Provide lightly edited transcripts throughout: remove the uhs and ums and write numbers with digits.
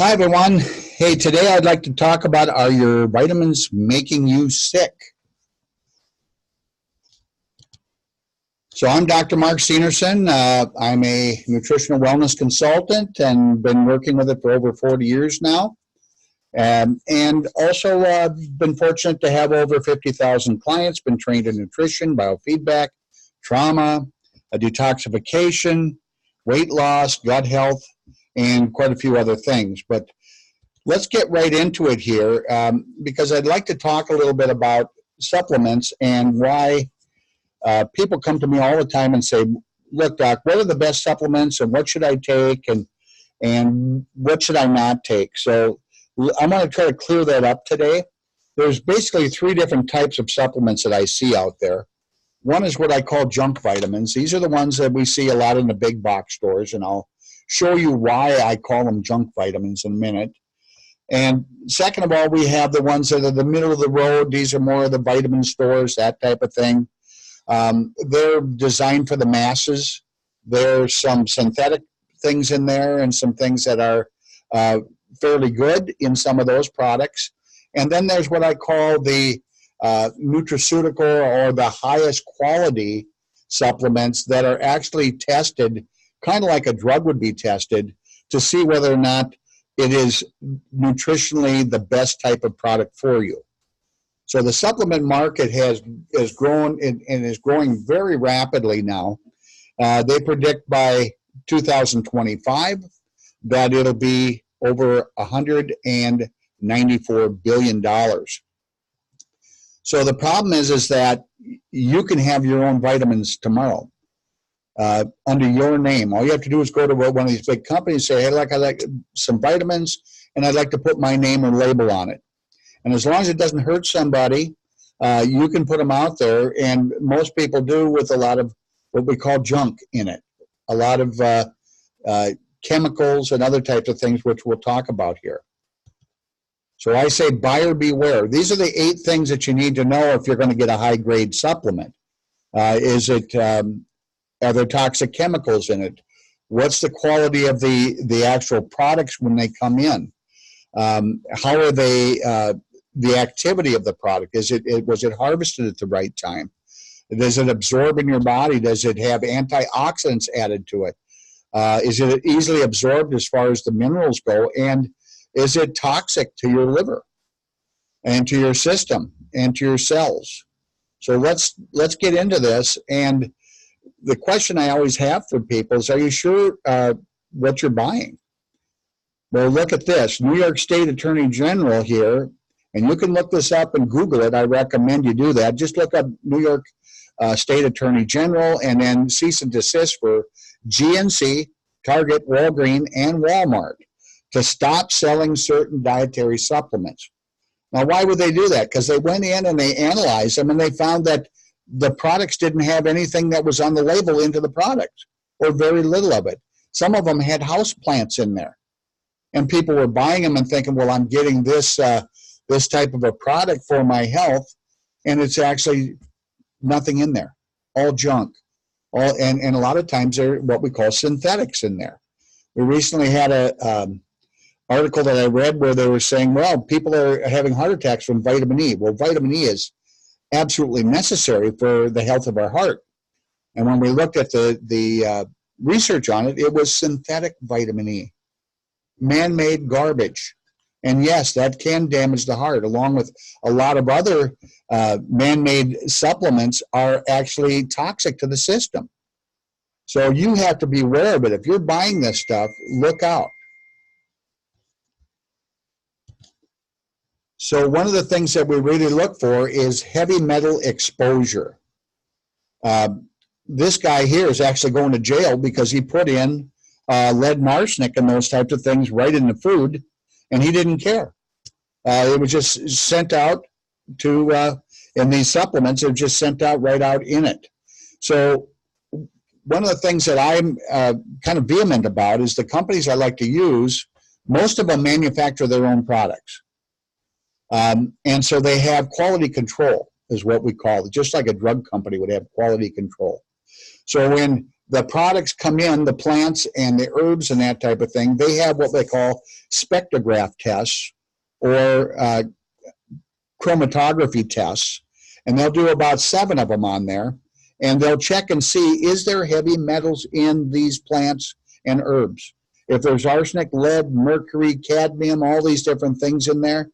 Hi, everyone. Hey, today I'd like to talk about, are your vitamins making you sick? So I'm Dr. Mark Steenerson. I'm a nutritional wellness consultant and been working with it for over 40 years now. And also been fortunate to have over 50,000 clients, been trained in nutrition, biofeedback, trauma, detoxification, weight loss, gut health, and quite a few other things. But let's get right into it here, because I'd like to talk a little bit about supplements and why people come to me all the time and say, look, doc, what are the best supplements and what should I take and what should I not take? So I'm going to try to clear that up today. There's basically three different types of supplements that I see out there. One is what I call junk vitamins. These are the ones that we see a lot in the big box stores, and I'll show you why I call them junk vitamins in a minute. And second of all, we have the ones that are the middle of the road. These are more of the vitamin stores, that type of thing. They're designed for the masses. There's some synthetic things in there and some things that are fairly good in some of those products. And then there's what I call the nutraceutical or the highest quality supplements that are actually tested, kind of like a drug would be tested, to see whether or not it is nutritionally the best type of product for you. So the supplement market has grown and is growing very rapidly now. They predict by 2025 that it'll be over $194 billion. So the problem is that you can have your own vitamins tomorrow. Under your name. All you have to do is go to one of these big companies, say, hey, I'd like some vitamins, and I'd like to put my name or label on it. And as long as it doesn't hurt somebody, you can put them out there, and most people do with a lot of what we call junk in it, a lot of chemicals and other types of things, which we'll talk about here. So I say buyer beware. These are the 8 things that you need to know if you're going to get a high-grade supplement. Are there toxic chemicals in it? What's the quality of the actual products when they come in? How are they, the activity of the product? Was it harvested at the right time? Does it absorb in your body? Does it have antioxidants added to it? Is it easily absorbed as far as the minerals go? And is it toxic to your liver and to your system and to your cells? So let's get into this. And the question I always have for people is, are you sure what you're buying? Well, look at this. New York State Attorney General here, and you can look this up and Google it. I recommend you do that. Just look up New York State Attorney General and then cease and desist for GNC, Target, Walgreens, and Walmart to stop selling certain dietary supplements. Now, why would they do that? Because they went in and they analyzed them and they found that the products didn't have anything that was on the label into the product, or very little of it. Some of them had house plants in there. And people were buying them and thinking, well, I'm getting this type of a product for my health, and it's actually nothing in there, all junk. And a lot of times they're what we call synthetics in there. We recently had an article that I read where they were saying, well, people are having heart attacks from vitamin E. Well, vitamin E is absolutely necessary for the health of our heart. And when we looked at the research on it, it was synthetic vitamin E, man-made garbage. And yes, that can damage the heart, along with a lot of other man-made supplements are actually toxic to the system. So you have to be aware of it. If you're buying this stuff, look out. So one of the things that we really look for is heavy metal exposure. This guy here is actually going to jail because he put in lead and arsenic and those types of things right in the food, and he didn't care. It was just sent out to, in these supplements, they're just sent out right out in it. So one of the things that I'm kind of vehement about is the companies I like to use, most of them manufacture their own products. And so they have quality control, is what we call it, just like a drug company would have quality control. So when the products come in, the plants and the herbs and that type of thing, they have what they call spectrograph tests or chromatography tests, and they'll do about 7 of them on there, and they'll check and see, is there heavy metals in these plants and herbs? If there's arsenic, lead, mercury, cadmium, all these different things in there,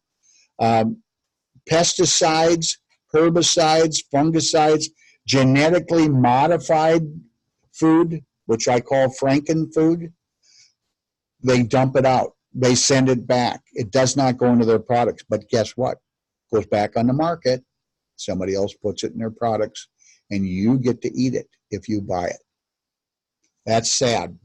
pesticides, herbicides, fungicides, genetically modified food, which I call Frankenfood, they dump it out. They send it back. It does not go into their products. But guess what? It goes back on the market. Somebody else puts it in their products, and you get to eat it if you buy it. That's sad.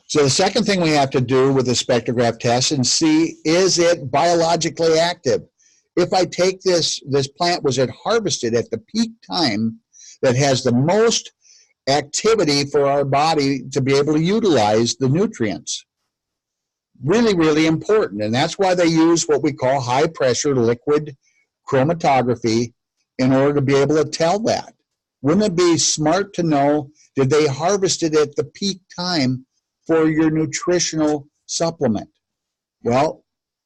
So the second thing we have to do with the spectrograph test and see, is it biologically active? If I take this plant, was it harvested at the peak time that has the most activity for our body to be able to utilize the nutrients? Really, really important. And that's why they use what we call high pressure liquid chromatography in order to be able to tell that. Wouldn't it be smart to know, did they harvest it at the peak time for your nutritional supplement? Well,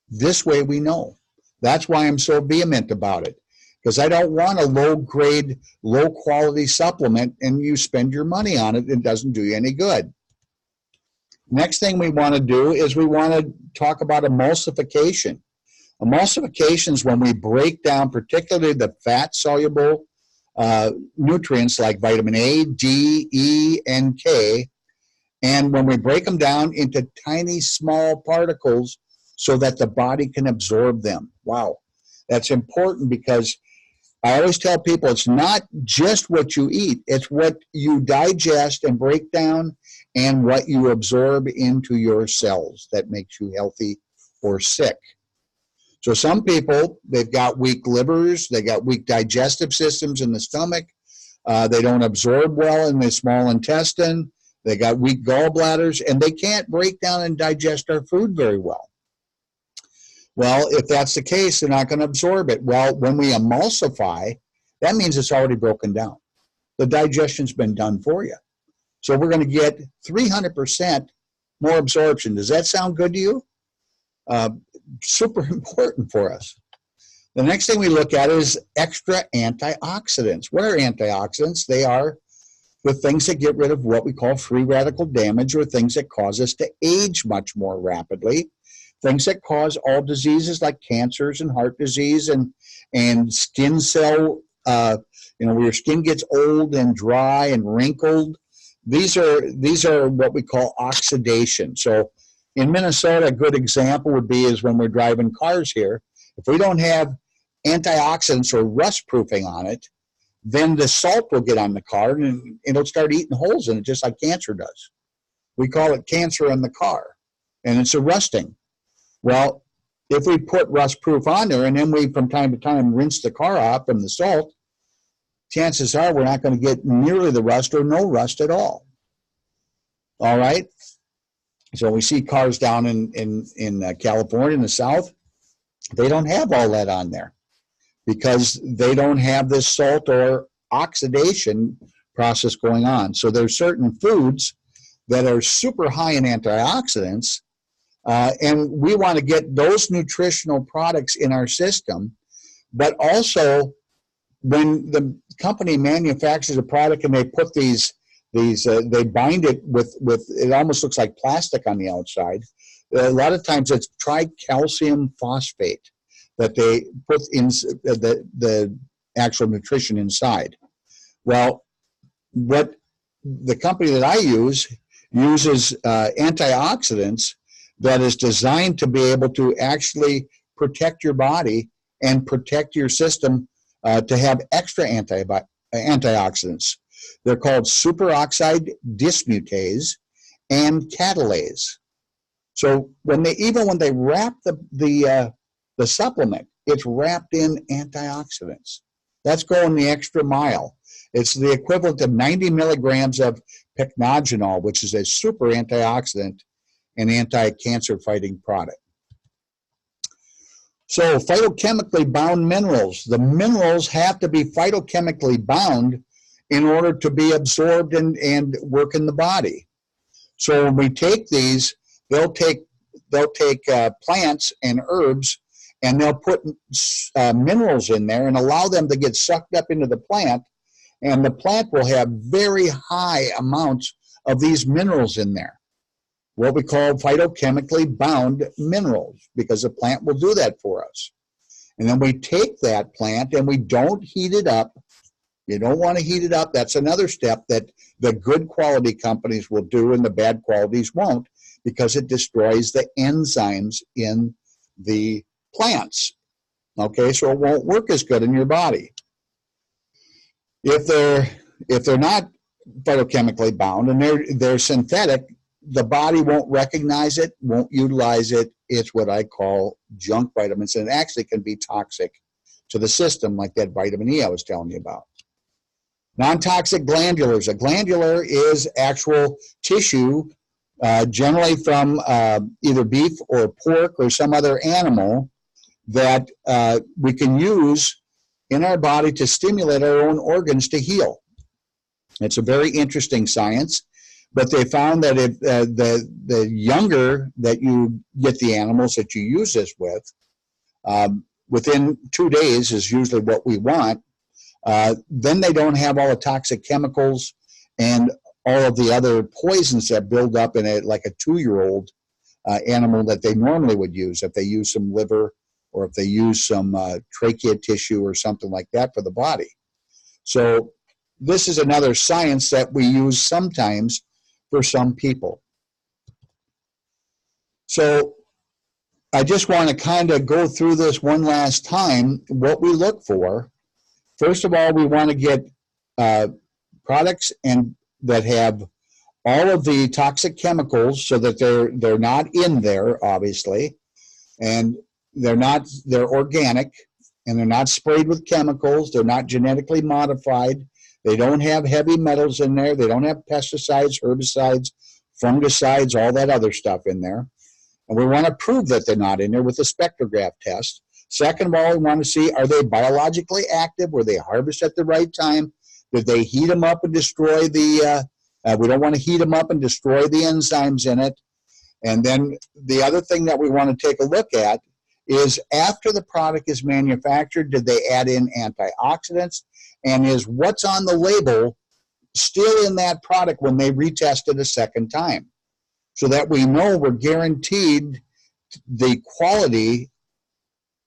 this way we know. That's why I'm so vehement about it, because I don't want a low-grade, low-quality supplement and you spend your money on it and it doesn't do you any good. Next thing we want to do is we want to talk about emulsification. Emulsification is when we break down particularly the fat-soluble nutrients like vitamin A, D, E, and K, and when we break them down into tiny, small particles so that the body can absorb them. Wow, that's important, because I always tell people it's not just what you eat, it's what you digest and break down and what you absorb into your cells that makes you healthy or sick. So some people, they've got weak livers, they got weak digestive systems in the stomach, they don't absorb well in the small intestine, they got weak gallbladders, and they can't break down and digest our food very well. Well, if that's the case, they're not going to absorb it. Well, when we emulsify, that means it's already broken down. The digestion's been done for you. So we're going to get 300% more absorption. Does that sound good to you? Super important for us. The next thing we look at is extra antioxidants. What are antioxidants? They are the things that get rid of what we call free radical damage, or things that cause us to age much more rapidly. Things that cause all diseases like cancers and heart disease and skin cell, where your skin gets old and dry and wrinkled. These are what we call oxidation. So in Minnesota, a good example would be is when we're driving cars here. If we don't have antioxidants or rust proofing on it, then the salt will get on the car and it'll start eating holes in it, just like cancer does. We call it cancer in the car, and it's a rusting. Well, if we put rust proof on there and then we from time to time rinse the car off from the salt, chances are we're not going to get nearly the rust or no rust at all. All right. So we see cars down in California in the South, they don't have all that on there because they don't have this salt or oxidation process going on. So there's certain foods that are super high in antioxidants, and we want to get those nutritional products in our system. But also, when the company manufactures a product and they put they bind it with it almost looks like plastic on the outside. A lot of times it's tricalcium phosphate that they put in the actual nutrition inside. Well, what the company that I use uses antioxidants that is designed to be able to actually protect your body and protect your system to have extra antioxidants. They're called superoxide dismutase and catalase. So when they wrap the supplement, it's wrapped in antioxidants. That's going the extra mile. It's the equivalent of 90 milligrams of pycnogenol, which is a super antioxidant and anti-cancer fighting product. So phytochemically bound minerals. The minerals have to be phytochemically bound in order to be absorbed and work in the body. So when we take these, they'll take plants and herbs, and they'll put minerals in there and allow them to get sucked up into the plant, and the plant will have very high amounts of these minerals in there, what we call phytochemically bound minerals, because the plant will do that for us. And then we take that plant and we don't heat it up. You don't want to heat it up. That's another step that the good quality companies will do and the bad qualities won't, because it destroys the enzymes in the plants. Okay, so it won't work as good in your body. If they're not phytochemically bound and they're synthetic, the body won't recognize it, won't utilize it. It's what I call junk vitamins, and it actually can be toxic to the system, like that vitamin E I was telling you about. Non-toxic glandulars. A glandular is actual tissue, generally from either beef or pork or some other animal, that we can use in our body to stimulate our own organs to heal. It's a very interesting science, but they found that if the younger that you get the animals that you use this with, within 2 days is usually what we want, then they don't have all the toxic chemicals and all of the other poisons that build up in it, like a 2-year-old animal that they normally would use if they use some liver or if they use some trachea tissue or something like that for the body. So this is another science that we use sometimes for some people. So I just want to kind of go through this one last time, what we look for. First of all, we want to get products that have all of the toxic chemicals, so that they're not in there, obviously, and they're organic, and they're not sprayed with chemicals. They're not genetically modified. They don't have heavy metals in there. They don't have pesticides, herbicides, fungicides, all that other stuff in there. And we want to prove that they're not in there with the spectrograph test. Second of all, we want to see, are they biologically active? Were they harvested at the right time? Did they heat them up and destroy we don't want to heat them up and destroy the enzymes in it. And then the other thing that we want to take a look at is, after the product is manufactured, did they add in antioxidants? And is what's on the label still in that product when they retest it a second time? So that we know we're guaranteed the quality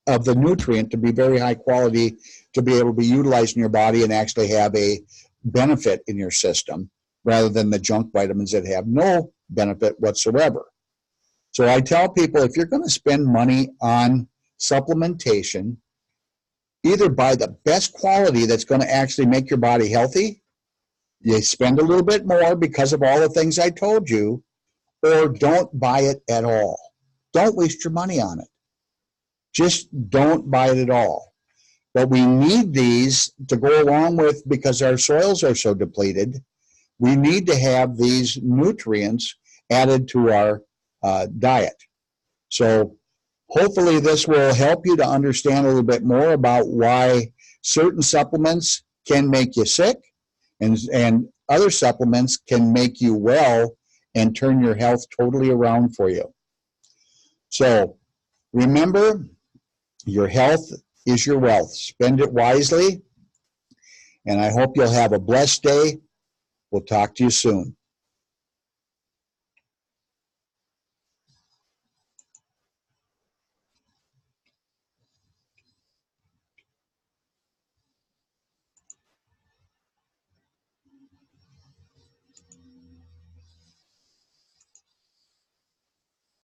of the nutrient to be very high quality, to be able to be utilized in your body and actually have a benefit in your system, rather than the junk vitamins that have no benefit whatsoever. So I tell people, if you're going to spend money on supplementation, either buy the best quality that's going to actually make your body healthy, you spend a little bit more because of all the things I told you, or don't buy it at all. Don't waste your money on it. Just don't buy it at all. But we need these to go along with, because our soils are so depleted, we need to have these nutrients added to our diet. So hopefully this will help you to understand a little bit more about why certain supplements can make you sick, and other supplements can make you well and turn your health totally around for you. So remember, your health is your wealth. Spend it wisely, and I hope you'll have a blessed day. We'll talk to you soon.